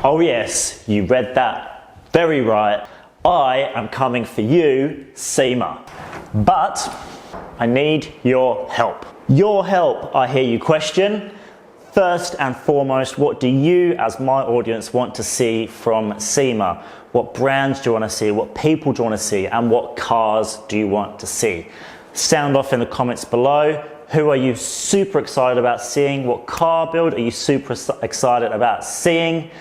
Oh yes, you read that very right. I am coming for you, SEMA. But I need your help. Your help, I hear you question. First and foremost, what do you as my audience want to see from SEMA? What brands do you want to see? What people do you want to see? And what cars do you want to see? Sound off in the comments below. Who are you super excited about seeing? What car build are you super excited about seeing?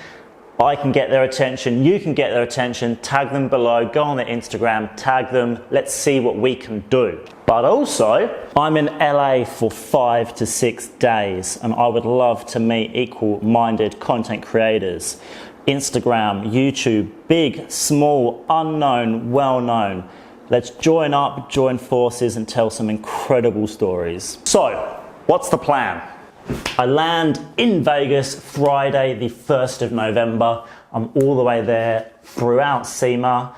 I can get their attention, you can get their attention, tag them below, go on their Instagram, tag them, let's see what we can do. But also, I'm in LA for 5 to 6 days and I would love to meet equal-minded content creators. Instagram, YouTube, big, small, unknown, well-known. Let's join up, join forces and tell some incredible stories. So, what's the plan? I land in Vegas Friday the 1st of November. I'm all the way there throughout SEMA.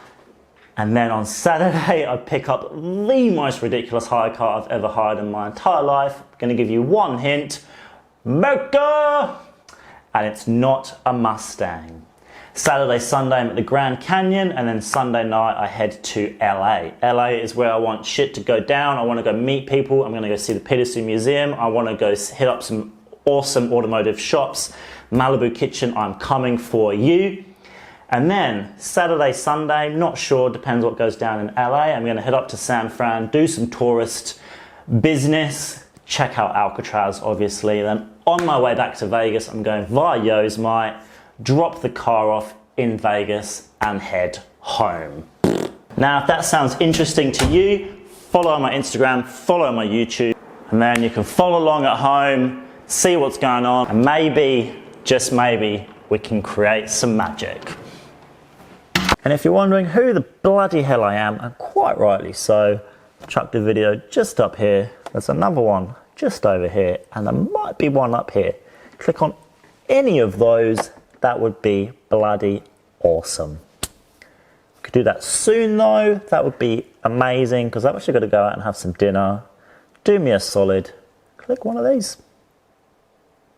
And then on Saturday, I pick up the most ridiculous hire car I've ever hired in my entire life. I'm gonna give you one hint, Mocha! And it's not a Mustang. Saturday, Sunday, I'm at the Grand Canyon, and then Sunday night, I head to LA. LA is where I want shit to go down. I want to go meet people. I'm going to go see the Peterson Museum. I want to go hit up some awesome automotive shops. Malibu Kitchen, I'm coming for you. And then Saturday, Sunday, not sure, depends what goes down in LA. I'm going to head up to San Fran, do some tourist business, check out Alcatraz, obviously. Then on my way back to Vegas, I'm going via Yosemite, drop the car off in Vegas and head home. Now, if that sounds interesting to you, follow my Instagram, follow my YouTube, and then you can follow along at home, see what's going on, and maybe, just maybe, we can create some magic. And if you're wondering who the bloody hell I am, and quite rightly so, chuck the video just up here. There's another one just over here, and there might be one up here. Click on any of those. That would be bloody awesome. Could do that soon though. That would be amazing because I've actually got to go out and have some dinner. Do me a solid. Click one of these.